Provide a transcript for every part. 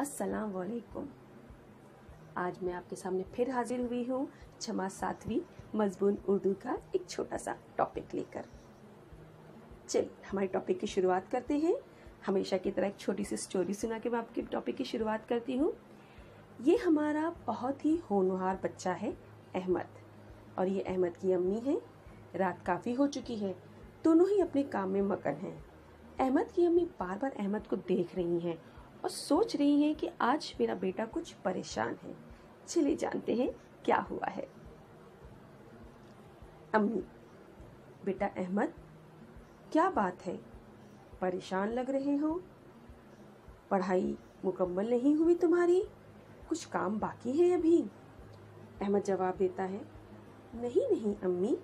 अस्सलाम वालेकुम। आज मैं आपके सामने फिर हाजिर हुई हूँ जमात 7वीं मज़बून उर्दू का एक छोटा सा टॉपिक लेकर। चलिए हमारे टॉपिक की शुरुआत करते हैं। हमेशा की तरह एक छोटी सी स्टोरी सुना के मैं आपके टॉपिक की शुरुआत करती हूँ। ये हमारा बहुत ही होनहार बच्चा है अहमद, और ये अहमद की अम्मी है। रात काफ़ी हो चुकी है, दोनों ही अपने काम में मगन हैं। अहमद की अम्मी बार बार अहमद को देख रही हैं और सोच रही हैं कि आज मेरा बेटा कुछ परेशान है। चलिए जानते हैं क्या हुआ है। अम्मी: बेटा अहमद, क्या बात है, परेशान लग रहे हो? पढ़ाई मुकम्मल नहीं हुई तुम्हारी? कुछ काम बाकी है अभी? अहमद जवाब देता है, नहीं नहीं अम्मी,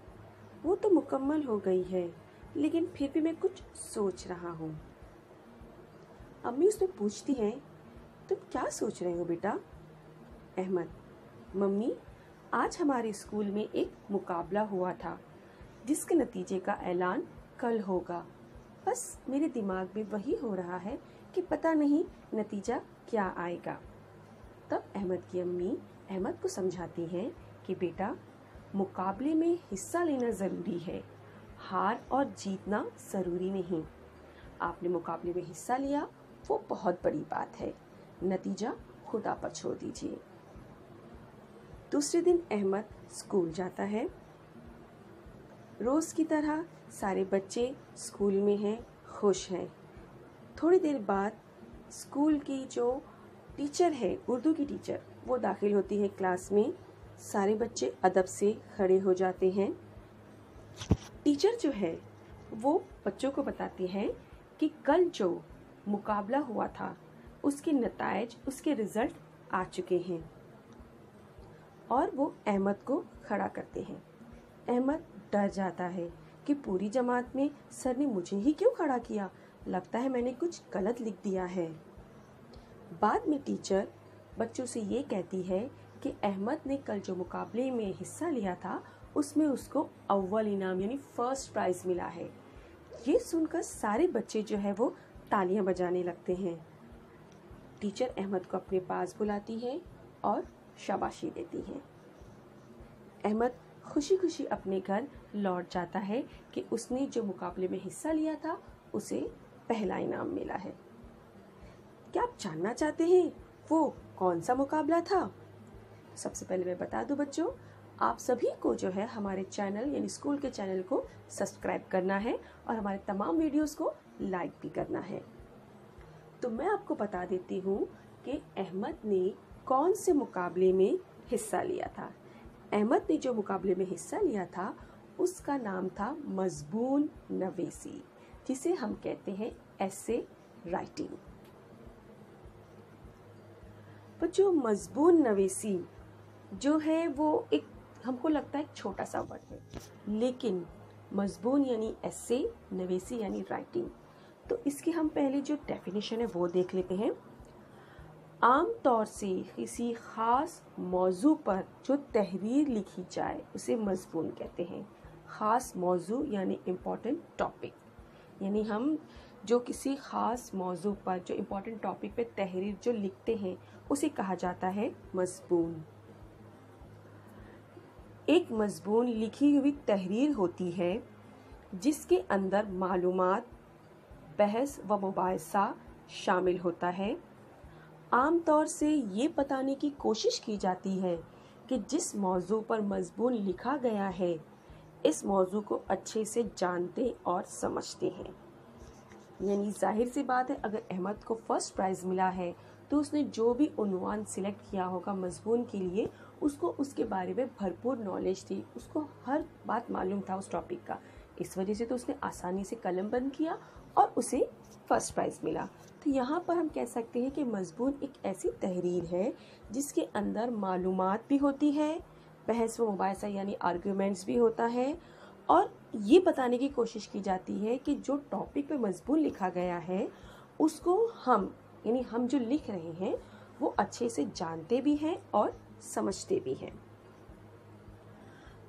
वो तो मुकम्मल हो गई है, लेकिन फिर भी मैं कुछ सोच रहा हूँ। अम्मी उससे पूछती हैं, तुम क्या सोच रहे हो बेटा? अहमद: मम्मी, आज हमारे स्कूल में एक मुकाबला हुआ था जिसके नतीजे का ऐलान कल होगा। बस मेरे दिमाग में वही हो रहा है कि पता नहीं नतीजा क्या आएगा। तब अहमद की अम्मी अहमद को समझाती हैं कि बेटा, मुकाबले में हिस्सा लेना ज़रूरी है, हार और जीतना ज़रूरी नहीं। आपने मुकाबले में हिस्सा लिया, वो बहुत बड़ी बात है, नतीजा खुदा पर छोड़ दीजिए। दूसरे दिन अहमद स्कूल जाता है। रोज़ की तरह सारे बच्चे स्कूल में हैं, खुश हैं। थोड़ी देर बाद स्कूल की जो टीचर है, उर्दू की टीचर, वो दाखिल होती है क्लास में। सारे बच्चे अदब से खड़े हो जाते हैं। टीचर जो है वो बच्चों को बताती है कि कल जो मुकाबला हुआ था उसके नतायज, उसके रिजल्ट आ चुके हैं, और वो अहमद को खड़ा करते हैं। अहमद डर जाता है कि पूरी जमात में सर ने मुझे ही क्यों खड़ा किया, लगता है मैंने कुछ गलत लिख दिया है। बाद में टीचर बच्चों से ये कहती है कि अहमद ने कल जो मुकाबले में हिस्सा लिया था उसमें उसको अव्वल इनाम यानी फर्स्ट प्राइज़ मिला है। ये सुनकर सारे बच्चे जो है वो तालियां बजाने लगते हैं। टीचर अहमद को अपने पास बुलाती है और शाबाशी देती है। अहमद खुशी खुशी अपने घर लौट जाता है कि उसने जो मुकाबले में हिस्सा लिया था उसे पहला इनाम मिला है। क्या आप जानना चाहते हैं वो कौन सा मुकाबला था? सबसे पहले मैं बता दूं बच्चों, आप सभी को जो है हमारे चैनल यानी स्कूल के चैनल को सब्सक्राइब करना है और हमारे तमाम वीडियोस को लाइक भी करना है। तो मैं आपको बता देती हूँ कि अहमद ने कौन से मुकाबले में हिस्सा लिया था। अहमद ने जो मुकाबले में हिस्सा लिया था उसका नाम था मज़बून नवेसी, जिसे हम कहते हैं ऐसे राइटिंग। बच्चों, मज़बून नवेसी जो है वो एक, हमको लगता है एक छोटा सा वर्ड है, लेकिन मज़बून यानी ऐसे, नवेसी यानी राइटिंग। तो इसकी हम पहले जो डेफिनेशन है वो देख लेते हैं। आम तौर से किसी ख़ास मौजू पर जो तहरीर लिखी जाए उसे मज़बून कहते हैं। ख़ास मौजू यानी इम्पॉर्टेंट टॉपिक, यानी हम जो किसी ख़ास मौजू पर, जो इम्पॉर्टेंट टॉपिक पे तहरीर जो लिखते हैं उसे कहा जाता है मज़बून। एक मज़बून लिखी हुई तहरीर होती है जिसके अंदर मालूमात, बहस व मुबाहिसा शामिल होता है। आम तौर से ये बताने की कोशिश की जाती है कि जिस मौजू पर मज़बून लिखा गया है इस मौजू को अच्छे से जानते और समझते हैं। यानी जाहिर सी बात है, अगर अहमद को फर्स्ट प्राइज़ मिला है तो उसने जो भी उन्वान सिलेक्ट किया होगा मज़बून के लिए, उसको उसके बारे में भरपूर नॉलेज थी, उसको हर बात मालूम था उस टॉपिक का। इस वजह से तो उसने आसानी से कलम बंद किया और उसे फर्स्ट प्राइज़ मिला। तो यहाँ पर हम कह सकते हैं कि मज़बून एक ऐसी तहरीर है जिसके अंदर मालूमात भी होती है, बहस व मुबाहिसा यानी आर्ग्यूमेंट्स भी होता है, और ये बताने की कोशिश की जाती है कि जो टॉपिक पे मज़बून लिखा गया है उसको हम, यानी हम जो लिख रहे हैं वो अच्छे से जानते भी हैं और समझते भी हैं।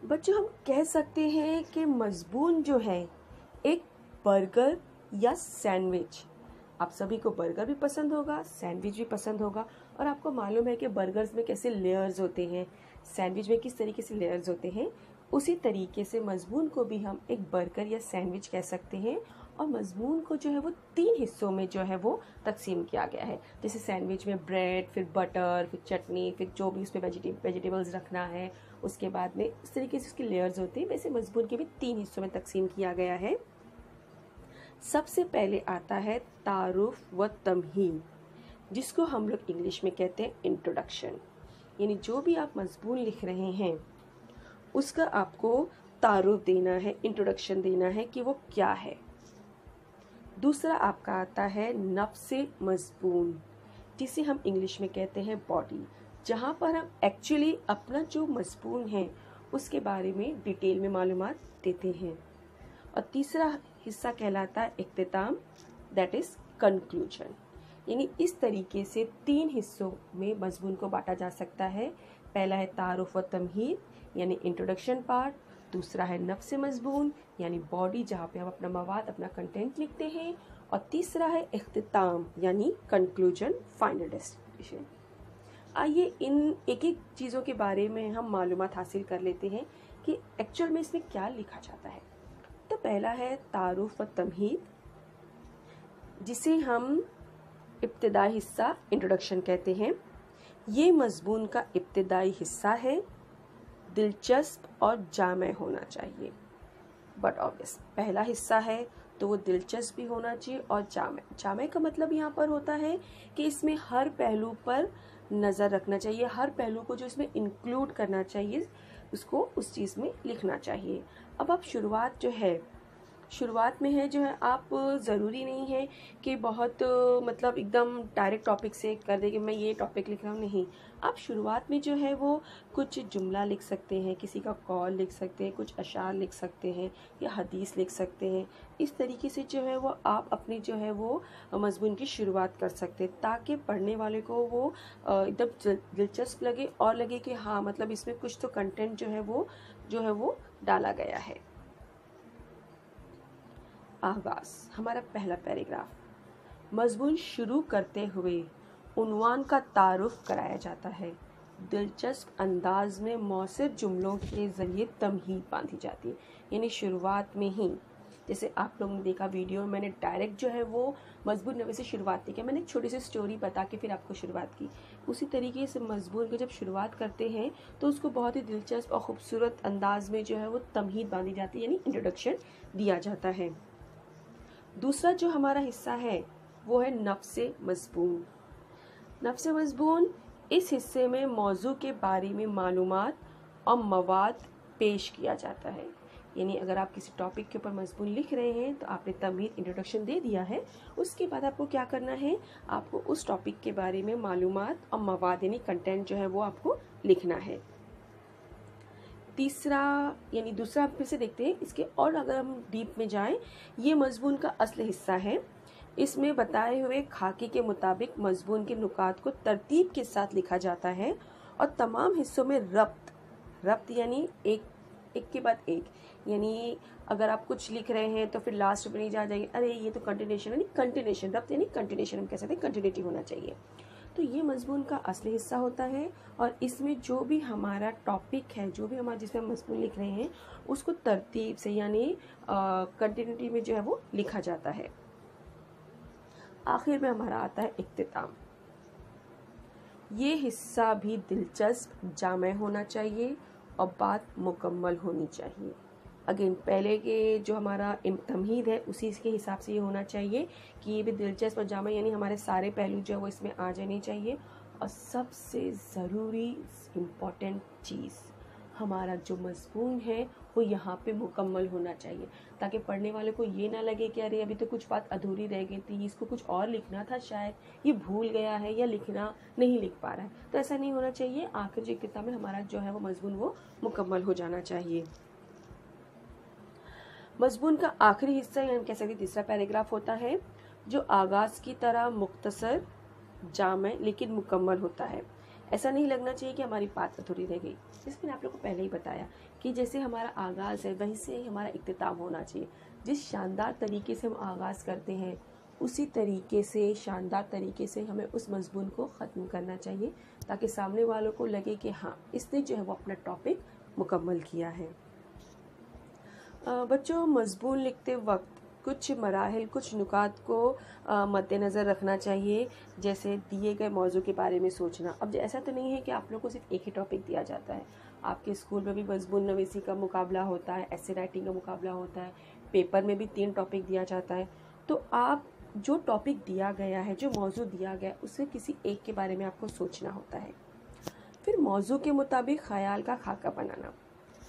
बच्चों, हम कह सकते हैं कि मज़बून जो है एक बर्गर या सैंडविच आप सभी को बर्गर भी पसंद होगा, सैंडविच भी पसंद होगा, और आपको मालूम है कि बर्गर्स में कैसे लेयर्स होते हैं, सैंडविच में किस तरीके से लेयर्स होते हैं। उसी तरीके से मजमून को भी हम एक बर्गर या सैंडविच कह सकते हैं, और मजमून को जो है वो 3 हिस्सों में जो है वो तकसीम किया गया है। जैसे सैंडविच में ब्रेड, फिर बटर, फिर चटनी, फिर जो भी उसमें वेजिटेबल्स रखना है, उसके बाद में इस तरीके से उसके लेयर्स होते हैं। वैसे मजमून के भी 3 हिस्सों में तकसीम किया गया है। सबसे पहले आता है तारुफ व तमहीद, जिसको हम लोग इंग्लिश में कहते हैं इंट्रोडक्शन। यानी जो भी आप मजमून लिख रहे हैं उसका आपको तारुफ देना है, इंट्रोडक्शन देना है कि वो क्या है। दूसरा आपका आता है नफ्से मजमून, जिसे हम इंग्लिश में कहते हैं बॉडी, जहाँ पर हम एक्चुअली अपना जो मजमून है उसके बारे में डिटेल में मालूमात देते हैं। और तीसरा हिस्सा कहलाता है इख्तिताम, दैट इज कंक्लूजन। यानी इस तरीके से 3 हिस्सों में मजमून को बांटा जा सकता है। पहला है तारुफ व तमहीद यानी इंट्रोडक्शन पार्ट, दूसरा है नफ्स मजमून यानी बॉडी, जहाँ पे हम अपना मवाद, अपना कंटेंट लिखते हैं, और तीसरा है इख्तिताम यानी कंक्लूजन, फाइनल डेस्टिनेशन। आइए इन एक एक चीज़ों के बारे में हम मालूमात हासिल कर लेते हैं कि एक्चुअल में इसमें क्या लिखा जाता है। तो पहला है तारुफ व तमहीद, जिसे हम इब्तिदाई हिस्सा इंट्रोडक्शन कहते हैं। ये मजमून का इब्तिदाई हिस्सा है, दिलचस्प और जामे होना चाहिए। बट ऑब्वियस पहला हिस्सा है तो वो दिलचस्प भी होना चाहिए और जामे का मतलब यहाँ पर होता है कि इसमें हर पहलू पर नज़र रखना चाहिए, हर पहलू को जो इसमें इंक्लूड करना चाहिए उसको उस चीज़ में लिखना चाहिए। अब आप शुरुआत में है जो है, आप ज़रूरी नहीं है कि बहुत मतलब एकदम डायरेक्ट टॉपिक से कर दे कि मैं ये टॉपिक लिख रहा हूँ, नहीं। आप शुरुआत में जो है वो कुछ जुमला लिख सकते हैं, किसी का कॉल लिख सकते हैं, कुछ अशार लिख सकते हैं या हदीस लिख सकते हैं। इस तरीके से जो है वो आप अपनी जो है वो मजमून की शुरुआत कर सकते हैं, ताकि पढ़ने वाले को वो एकदम दिलचस्प लगे और लगे कि हाँ मतलब इसमें कुछ तो कंटेंट जो है वो डाला गया है। आगाज़, हमारा पहला पैराग्राफ। मजमून शुरू करते हुए उन्वान का तारुफ कराया जाता है। दिलचस्प अंदाज में मौसर जुमलों के ज़रिए तमहीद बांधी जाती है। यानी शुरुआत में ही, जैसे आप लोगों ने देखा वीडियो में, मैंने डायरेक्ट जो है वो मजमून नवे से शुरुआत नहीं किया, मैंने एक छोटी सी स्टोरी बता के फिर आपको शुरुआत की। उसी तरीके से मजमून को जब शुरुआत करते हैं तो उसको बहुत ही दिलचस्प और ख़ूबसूरत अंदाज में जो है वो तमहीद बांधी जाती है, यानी इंट्रोडक्शन दिया जाता है। दूसरा जो हमारा हिस्सा है वो है नफ्से मजमून। नफ्से मजमून, इस हिस्से में मौजू के बारे में मालूमात और मवाद पेश किया जाता है। यानी अगर आप किसी टॉपिक के ऊपर मजमून लिख रहे हैं तो आपने तमहीद इंट्रोडक्शन दे दिया है, उसके बाद आपको क्या करना है, आपको उस टॉपिक के बारे में मालूमात और मवाद यानी कंटेंट जो है वो आपको लिखना है। दूसरा फिर से देखते हैं इसके, और अगर हम डीप में जाएं, ये मजमून का असली हिस्सा है। इसमें बताए हुए खाके के मुताबिक मजमून के नुकात को तरतीब के साथ लिखा जाता है और तमाम हिस्सों में रब्त यानी एक के बाद एक, यानी अगर आप कुछ लिख रहे हैं तो फिर लास्ट में नहीं जाएंगे अरे ये तो कंटिन्यूशन, यानी कंटिन्यूशन, रब्त यानी कंटिन्यूशन हम कह सकते हैं, कंटिन्यूटी होना चाहिए। तो ये मजमून का असली हिस्सा होता है और इसमें जो भी हमारा टॉपिक है, जो भी हमारा जिसमें मजमून लिख रहे हैं उसको तरतीब से यानी कंटिन्यूटी में जो है वो लिखा जाता है। आखिर में हमारा आता है इख्तिताम। ये हिस्सा भी दिलचस्प, जामे होना चाहिए और बात मुकम्मल होनी चाहिए। अगेन पहले के जो हमारा तमहीद है उसी के हिसाब से ये होना चाहिए कि ये भी दिलचस्प और जामे, यानी हमारे सारे पहलू जो है वो इसमें आ जाने चाहिए। और सबसे ज़रूरी इम्पॉर्टेंट चीज़, हमारा जो मजमून है वो यहाँ पे मुकम्मल होना चाहिए, ताकि पढ़ने वाले को ये ना लगे कि अरे अभी तो कुछ बात अधूरी रह गई थी, इसको कुछ और लिखना था, शायद ये भूल गया है या लिखना नहीं लिख पा रहा है। तो ऐसा नहीं होना चाहिए। आखिर जो किताब में हमारा जो है वो मजमून वो मुकम्मल हो जाना चाहिए। मजमून का आखिरी हिस्सा यानी कह सकते तीसरा पैराग्राफ होता है, जो आगाज़ की तरह मुख्तसर, जामे लेकिन मुकम्मल होता है। ऐसा नहीं लगना चाहिए कि हमारी बात अधूरी रह गई। जैसे मैंने आप लोग को पहले ही बताया कि जैसे हमारा आगाज़ है वहीं से हमारा इख्तिताम होना चाहिए। जिस शानदार तरीके से हम आगाज़ करते हैं उसी तरीके से, शानदार तरीके से हमें उस मजमून को ख़त्म करना चाहिए, ताकि सामने वालों को लगे कि हाँ, इसने जो है वो अपना टॉपिक मुकम्मल किया है। बच्चों, मजमून लिखते वक्त कुछ मराहिल, कुछ नुकात को मद्देनज़र रखना चाहिए, जैसे दिए गए मौजू के बारे में सोचना। अब ऐसा तो नहीं है कि आप लोग को सिर्फ एक ही टॉपिक दिया जाता है, आपके स्कूल में भी मजमून नवीसी का मुकाबला होता है, ऐसे राइटिंग का मुकाबला होता है, पेपर में भी 3 टॉपिक दिया जाता है। तो आप जो टॉपिक दिया गया है, जो मौजू दिया गया है, उससे किसी एक के बारे में आपको सोचना होता है। फिर मौजू के मुताबिक ख़याल का खाका बनाना।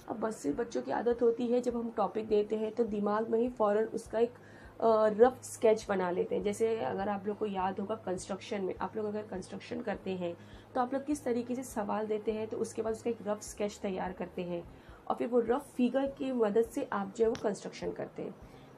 अब बस से बच्चों की आदत होती है, जब हम टॉपिक देते हैं तो दिमाग में ही फ़ौरन उसका एक रफ स्केच बना लेते हैं। जैसे अगर आप लोग को याद होगा, कंस्ट्रक्शन में आप लोग अगर कंस्ट्रक्शन करते हैं तो आप लोग किस तरीके से सवाल देते हैं, तो उसके बाद उसका एक रफ स्केच तैयार करते हैं और फिर वो रफ फिगर की मदद से आप जो है वो कंस्ट्रक्शन करते हैं।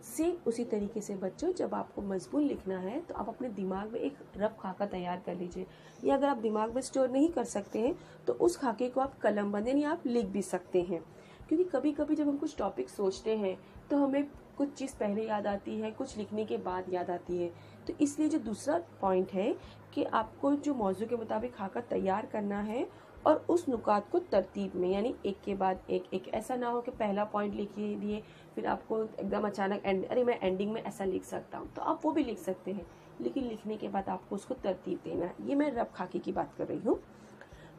सेम उसी तरीके से बच्चों, जब आपको मजमून लिखना है तो आप अपने दिमाग में एक रफ खाका तैयार कर लीजिए, या अगर आप दिमाग में स्टोर नहीं कर सकते हैं तो उस खाके को आप कलम बंद यानी आप लिख भी सकते हैं। क्योंकि कभी कभी जब हम कुछ टॉपिक सोचते हैं तो हमें कुछ चीज़ पहले याद आती है, कुछ लिखने के बाद याद आती है। तो इसलिए जो दूसरा पॉइंट है कि आपको जो मौजू के मुताबिक खाका तैयार करना है और उस नुकात को तरतीब में, यानी एक के बाद एक, ऐसा ना हो कि पहला पॉइंट लिख लिए फिर आपको एकदम अचानक अरे मैं एंडिंग में ऐसा लिख सकता हूँ, तो आप वो भी लिख सकते हैं, लेकिन लिखने के बाद आपको उसको तरतीब देना है। ये मैं रफ खाके की बात कर रही हूँ।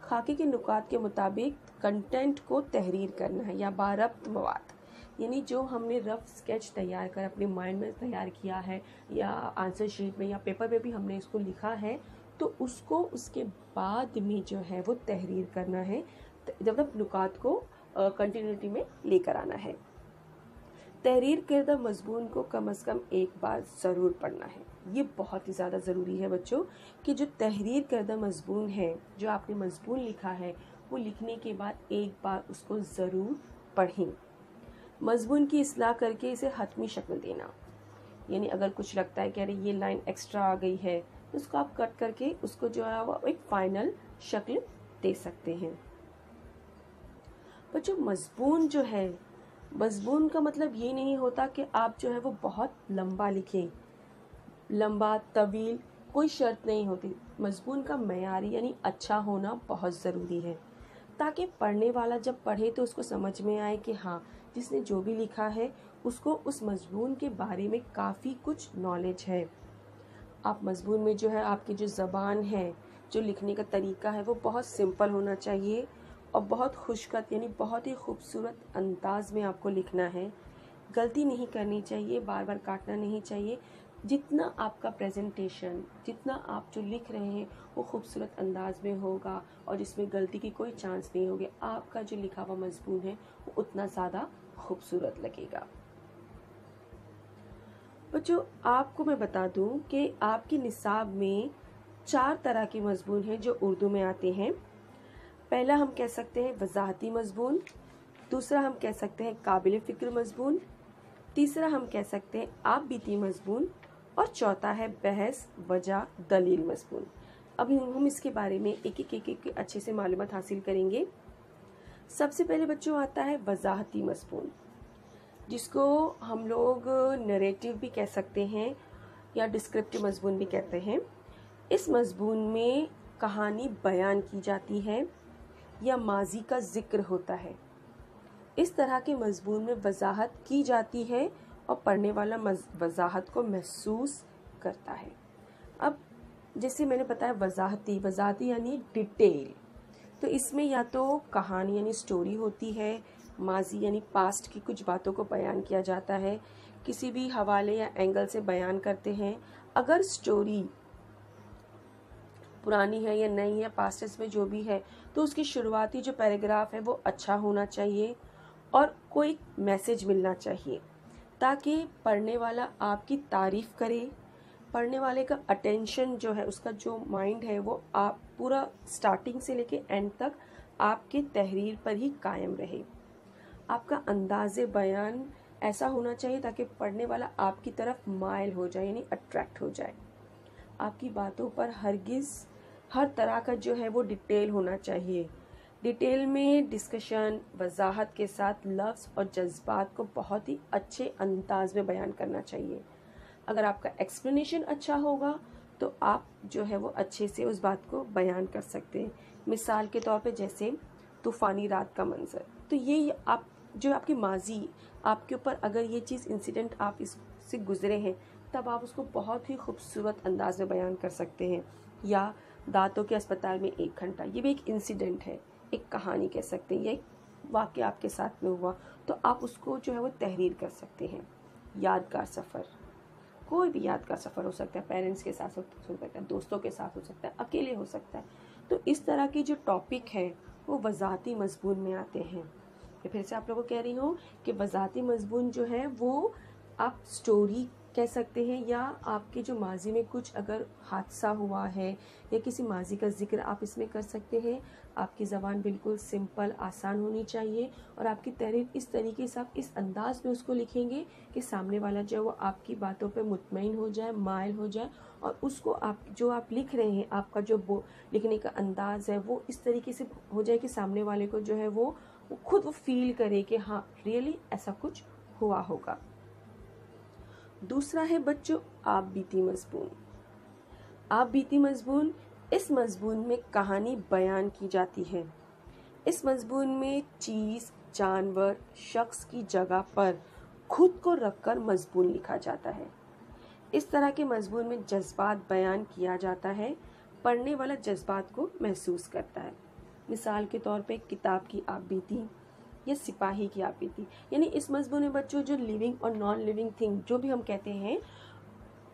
खाके के नुकात के मुताबिक कंटेंट को तहरीर करना है, या बारब्त मवाद, यानी जो हमने रफ स्केच तैयार कर अपने माइंड में तैयार किया है, या आंसर शीट में या पेपर पे भी हमने इसको लिखा है, तो उसको उसके बाद में जो है वो तहरीर करना है, जब नुकात को कंटिन्यूटी में लेकर आना है। तहरीर करदा मजमून को कम से कम एक बार ज़रूर पढ़ना है। ये बहुत ही ज़्यादा ज़रूरी है बच्चों कि जो तहरीर करदा मजमून है, जो आपने मजमून लिखा है, वो लिखने के बाद एक बार उसको ज़रूर पढ़ें। मजमून की इस्लाह करके इसे हतमी शक्ल देना, यानी अगर कुछ लगता है कि अरे ये लाइन एक्स्ट्रा आ गई है, तो उसको आप कट करके उसको जो है वो एक फाइनल शक्ल दे सकते हैं। बच्चों, मजमून जो है, मजमून का मतलब ये नहीं होता कि आप जो है वो बहुत लंबा लिखें, लंबा तवील कोई शर्त नहीं होती। मजमून का मयारी यानी अच्छा होना बहुत ज़रूरी है, ताकि पढ़ने वाला जब पढ़े तो उसको समझ में आए कि हाँ, जिसने जो भी लिखा है उसको उस मजमून के बारे में काफ़ी कुछ नॉलेज है। आप मजमून में जो है आपकी जो ज़बान है, जो लिखने का तरीका है, वो बहुत सिंपल होना चाहिए और बहुत खुशखत यानी बहुत ही खूबसूरत अंदाज में आपको लिखना है। गलती नहीं करनी चाहिए, बार बार काटना नहीं चाहिए। जितना आपका प्रेजेंटेशन, जितना आप जो लिख रहे हैं वो खूबसूरत अंदाज में होगा और जिसमें गलती की कोई चांस नहीं होगी, आपका जो लिखा हुआ मजमून है वो उतना ज़्यादा खूबसूरत लगेगा। बच्चों, आपको मैं बता दूं कि आपके निसाब में 4 तरह के मजमून हैं जो उर्दू में आते हैं। पहला हम कह सकते हैं वजाहती मजमून, दूसरा हम कह सकते हैं काबिल फ़िक्र मजमून, तीसरा हम कह सकते हैं आप बीती मजमून, और चौथा है बहस वजह दलील मजमून। अभी हम इसके बारे में एक एक अच्छे से मालूमात हासिल करेंगे। सबसे पहले बच्चों आता है वजाहती मजमून, जिसको हम लोग नरेटिव भी कह सकते हैं या डिस्क्रिप्टिव मजमून भी कहते हैं। इस मजमून में कहानी बयान की जाती है या माजी का जिक्र होता है। इस तरह के मजमून में वजाहत की जाती है और पढ़ने वाला वजाहत को महसूस करता है। अब जैसे मैंने बताया वजाहती यानी डिटेल, तो इसमें या तो कहानी यानी स्टोरी होती है, माजी यानी पास्ट की कुछ बातों को बयान किया जाता है, किसी भी हवाले या एंगल से बयान करते हैं। अगर स्टोरी पुरानी है या नई है, पास्ट में जो भी है, तो उसकी शुरुआती जो पैराग्राफ है वो अच्छा होना चाहिए और कोई मैसेज मिलना चाहिए, ताकि पढ़ने वाला आपकी तारीफ़ करे। पढ़ने वाले का अटेंशन जो है, उसका जो माइंड है, वो आप पूरा स्टार्टिंग से लेके एंड तक आपके तहरीर पर ही कायम रहे। आपका अंदाज़े बयान ऐसा होना चाहिए ताकि पढ़ने वाला आपकी तरफ माइल हो जाए यानी अट्रैक्ट हो जाए। आपकी बातों पर हरगिज़ हर तरह का जो है वो डिटेल होना चाहिए। डिटेल में डिस्कशन, वजाहत के साथ लफ्ज़ और जज्बात को बहुत ही अच्छे अंदाज में बयान करना चाहिए। अगर आपका एक्सप्लेनेशन अच्छा होगा तो आप जो है वो अच्छे से उस बात को बयान कर सकते हैं। मिसाल के तौर पे जैसे तूफ़ानी रात का मंज़र, तो ये आप जो आपकी माजी आपके ऊपर अगर ये चीज़ इंसिडेंट आप इससे गुज़रे हैं तब आप उसको बहुत ही खूबसूरत अंदाज में बयान कर सकते हैं। या दांतों के अस्पताल में 1 घंटा, ये भी एक इंसिडेंट है, एक कहानी कह सकते हैं, ये एक वाक़या आपके साथ में हुआ, तो आप उसको जो है वो तहरीर कर सकते हैं। यादगार सफ़र, कोई भी यादगार सफ़र हो सकता है, पेरेंट्स के साथ हो सकता है, दोस्तों के साथ हो सकता है, अकेले हो सकता है। तो इस तरह की जो टॉपिक है वो वज़ाती मज़मून में आते हैं। फिर से आप लोगों को कह रही हूँ कि वज़ाती मज़मून जो है वो आप स्टोरी कह सकते हैं, या आपके जो माजी में कुछ अगर हादसा हुआ है या किसी माजी का जिक्र आप इसमें कर सकते हैं। आपकी ज़बान बिल्कुल सिंपल आसान होनी चाहिए और आपकी तहरीर इस तरीके से आप इस अंदाज में उसको लिखेंगे कि सामने वाला जो है वो आपकी बातों पे मुतमईन हो जाए, माइल हो जाए, और उसको आप जो आप लिख रहे हैं आपका जो लिखने का अंदाज है वो इस तरीके से हो जाए कि सामने वाले को जो है वो खुद वो फील करे कि हाँ रियली ऐसा कुछ हुआ होगा। दूसरा है बच्चों आप बीती मज़मून। आप बीती मज़मून, इस मज़मून में कहानी बयान की जाती है। इस मज़मून में चीज़, जानवर, शख्स की जगह पर खुद को रखकर मज़मून लिखा जाता है। इस तरह के मज़मून में जज्बात बयान किया जाता है, पढ़ने वाला जज्बात को महसूस करता है। मिसाल के तौर पे किताब की आप बीती या सिपाही की आप बीती, यानी इस मज़मून में बच्चों जो लिविंग और नॉन लिविंग थिंग जो भी हम कहते हैं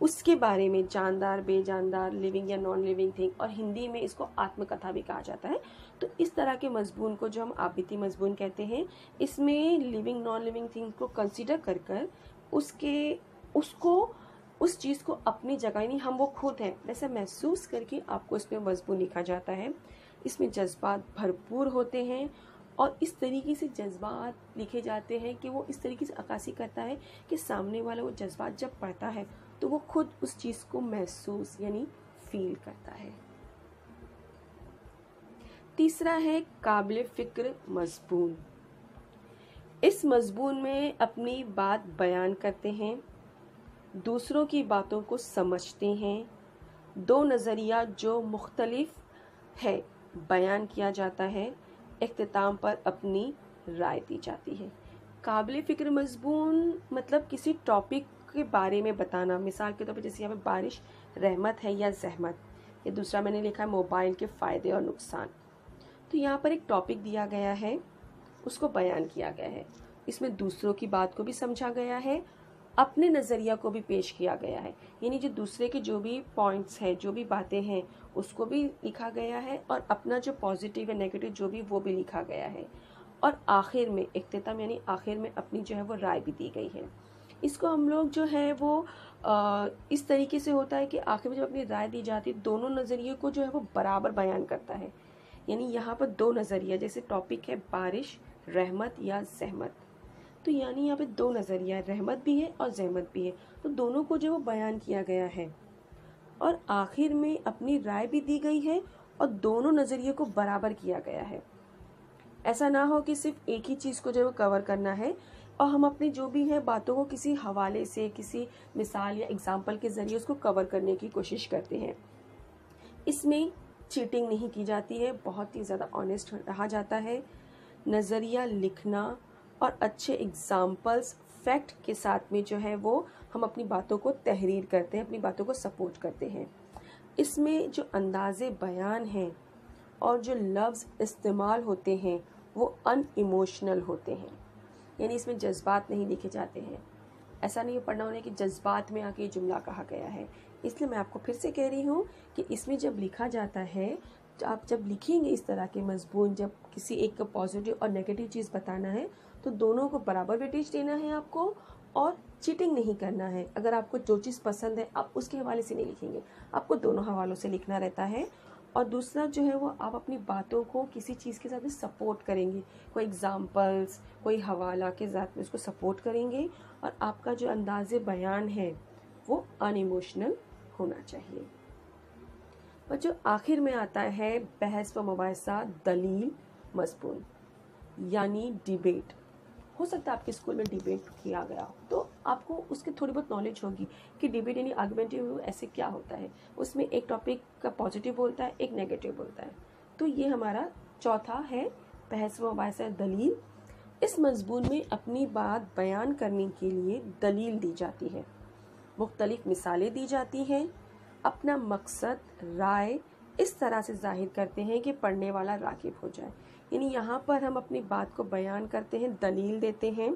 उसके बारे में, जानदार, बेजानदार, लिविंग या नॉन लिविंग थिंग, और हिंदी में इसको आत्मकथा भी कहा जाता है। तो इस तरह के मज़मून को जो हम आप बीती मज़मून कहते हैं, इसमें लिविंग नॉन लिविंग थिंग को कंसीडर कर उसको उस चीज़ को अपनी जगह, यानी हम वो खुद हैं वैसे महसूस करके आपको इसमें मज़मून लिखा जाता है। इसमें जज्बात भरपूर होते हैं और इस तरीके से जज्बात लिखे जाते हैं कि वो इस तरीके से अक्कासी करता है कि सामने वाला वो जज्बात जब पढ़ता है तो वो खुद उस चीज़ को महसूस यानी फील करता है। तीसरा है काबिल फ़िक्र मज़मून। इस मज़मून में अपनी बात बयान करते हैं, दूसरों की बातों को समझते हैं, दो नज़रिया जो मुख्तलिफ है बयान किया जाता है, इख्तिताम पर अपनी राय दी जाती है। काबिल फ़िक्र मज़मून मतलब किसी टॉपिक के बारे में बताना। मिसाल के तौर पर जैसे यहाँ पे बारिश रहमत है या ज़हमत, या दूसरा मैंने लिखा है मोबाइल के फ़ायदे और नुकसान। तो यहाँ पर एक टॉपिक दिया गया है, उसको बयान किया गया है, इसमें दूसरों की बात को भी समझा गया है, अपने नज़रिया को भी पेश किया गया है, यानी जो दूसरे के जो भी पॉइंट्स हैं, जो भी बातें हैं उसको भी लिखा गया है, और अपना जो पॉजिटिव या नेगेटिव जो भी वो भी लिखा गया है, और आखिर में इख्तिताम यानी आखिर में अपनी जो है वो राय भी दी गई है। इसको हम लोग जो है वो इस तरीके से होता है कि आखिर में जब अपनी राय दी जाती है दोनों नज़रिए को जो है वो बराबर बयान करता है। यानी यहाँ पर दो नज़रिया, जैसे टॉपिक है बारिश, रहमत या ज़हमत, तो यानी यहाँ पे दो नज़रिया, रहमत भी है और ज़हमत भी है, तो दोनों को जो वो बयान किया गया है और आखिर में अपनी राय भी दी गई है और दोनों नज़रिए को बराबर किया गया है। ऐसा ना हो कि सिर्फ एक ही चीज़ को जो वो कवर करना है और हम अपनी जो भी है बातों को किसी हवाले से, किसी मिसाल या एग्जाम्पल के ज़रिए उसको कवर करने की कोशिश करते हैं। इसमें चीटिंग नहीं की जाती है, बहुत ही ज़्यादा ऑनेस्ट रहा जाता है। नज़रिया लिखना और अच्छे एग्जाम्पल्स फैक्ट के साथ में जो है वो हम अपनी बातों को तहरीर करते हैं, अपनी बातों को सपोर्ट करते हैं। इसमें जो अंदाज़े बयान हैं और जो लफ्ज़ इस्तेमाल होते हैं वो अनइमोशनल होते हैं, यानी इसमें जज्बात नहीं लिखे जाते हैं। ऐसा नहीं पढ़ना होने कि जज्बात में आके ये जुमला कहा गया है। इसलिए मैं आपको फिर से कह रही हूँ कि इसमें जब लिखा जाता है, तो आप जब लिखेंगे इस तरह के मज़मून, जब किसी एक को पॉजिटिव और नेगेटिव चीज़ बताना है तो दोनों को बराबर वेटेज देना है आपको, और चीटिंग नहीं करना है। अगर आपको जो चीज़ पसंद है आप उसके हवाले से नहीं लिखेंगे, आपको दोनों हवालों से लिखना रहता है। और दूसरा जो है वो आप अपनी बातों को किसी चीज़ के साथ भी सपोर्ट करेंगे, कोई एग्जांपल्स, कोई हवाला के साथ में उसको सपोर्ट करेंगे, और आपका जो अंदाज़े बयान है वो अनइमोशनल होना चाहिए। और जो आखिर में आता है बहस व मुबाहिसा दलील मज़मून, यानी डिबेट। हो सकता है आपके स्कूल में डिबेट किया गया, तो आपको उसकी थोड़ी बहुत नॉलेज होगी कि डिबेट यानी आर्गुमेंटिव ऐसे क्या होता है, उसमें एक टॉपिक का पॉजिटिव बोलता है, एक नेगेटिव बोलता है। तो ये हमारा चौथा है बहस व मुबाहिसा दलील। इस मजमून में अपनी बात बयान करने के लिए दलील दी जाती है, मुख्तलिफ मिसालें दी जाती हैं, अपना मकसद राय इस तरह से जाहिर करते हैं कि पढ़ने वाला राग़िब हो जाए। यानी यहाँ पर हम अपनी बात को बयान करते हैं, दलील देते हैं,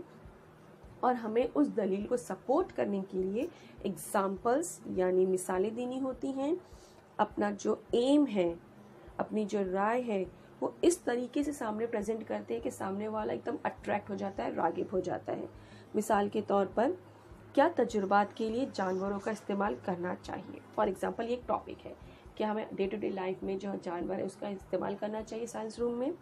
और हमें उस दलील को सपोर्ट करने के लिए एग्जाम्पल्स यानी मिसालें देनी होती हैं। अपना जो एम है, अपनी जो राय है, वो इस तरीके से सामने प्रेजेंट करते हैं कि सामने वाला एकदम अट्रैक्ट हो जाता है, राग़िब हो जाता है। मिसाल के तौर पर, क्या तजुर्बात के लिए जानवरों का इस्तेमाल करना चाहिए। फॉर एग्जांपल ये एक टॉपिक है, क्या हमें डे टू डे लाइफ में जो जानवर है उसका इस्तेमाल करना चाहिए साइंस रूम में।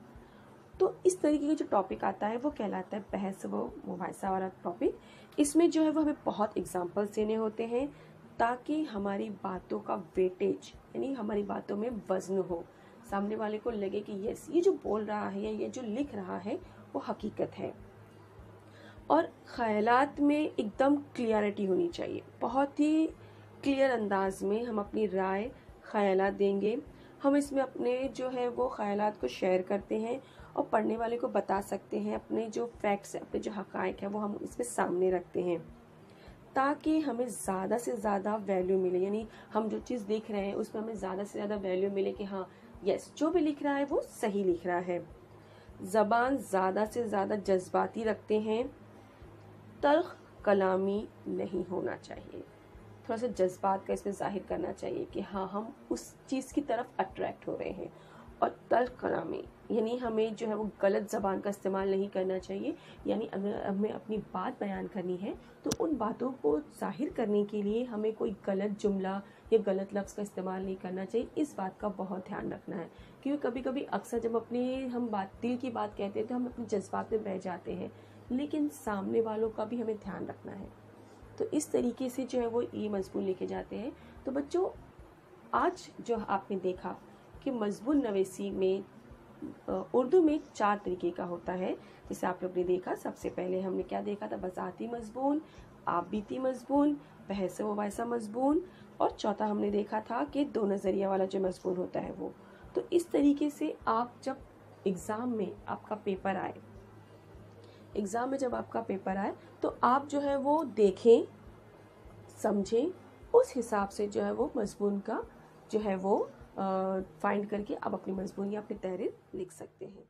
तो इस तरीके का जो टॉपिक आता है वो कहलाता है बहस व मुबाहिसा वाला टॉपिक। इसमें जो है वो हमें बहुत एग्जाम्पल्स देने होते हैं ताकि हमारी बातों का वेटेज यानी हमारी बातों में वज़न हो, सामने वाले को लगे कि यस ये जो बोल रहा है या ये जो लिख रहा है वो हकीकत है। और ख़यालात में एकदम क्लियरिटी होनी चाहिए, बहुत ही क्लियर अंदाज में हम अपनी राय ख़यालात देंगे। हम इसमें अपने जो है वो ख़यालात को शेयर करते हैं और पढ़ने वाले को बता सकते हैं, अपने जो फैक्ट्स अपने जो हक़ाइक़ है वो हम इसमें सामने रखते हैं ताकि हमें ज़्यादा से ज़्यादा वैल्यू मिले। यानी हम जो चीज़ देख रहे हैं उसमें हमें ज़्यादा से ज़्यादा वैल्यू मिले कि हाँ यस जो भी लिख रहा है वो सही लिख रहा है। ज़बान ज़्यादा से ज़्यादा जज्बाती रखते हैं, तल्ख़ कलामी नहीं होना चाहिए, थोड़ा सा जज्बात का इसमें ज़ाहिर करना चाहिए कि हाँ हम उस चीज़ की तरफ अट्रैक्ट हो रहे हैं। और तल्ख़ कलामी यानी हमें जो है वो गलत ज़बान का इस्तेमाल नहीं करना चाहिए, यानी अगर हमें अपनी बात बयान करनी है तो उन बातों को ज़ाहिर करने के लिए हमें कोई गलत जुमला या गलत लफ्ज़ का इस्तेमाल नहीं करना चाहिए। इस बात का बहुत ध्यान रखना है, क्योंकि कभी कभी अक्सर जब हम दिल की बात कहते हैं तो हम अपने जज्बात में बह जाते हैं, लेकिन सामने वालों का भी हमें ध्यान रखना है। तो इस तरीके से जो है वो ये मज़मून लेके जाते हैं। तो बच्चों आज जो आपने देखा कि मज़मून नवीसी में उर्दू में 4 तरीके का होता है। जैसे आप लोग ने देखा, सबसे पहले हमने क्या देखा था, वज़ाहती मज़मून, आबिती मज़मून, बहस व मुबाहिसा मज़मून, और चौथा हमने देखा था कि 2 नज़रिया वाला जो मज़मून होता है वो। तो इस तरीके से आप जब एग्ज़ाम में आपका पेपर आए तो आप जो है वो देखें, समझें, उस हिसाब से जो है वो मज़मून का जो है वो फाइंड करके आप अपनी मज़मून या अपनी तहरीर लिख सकते हैं।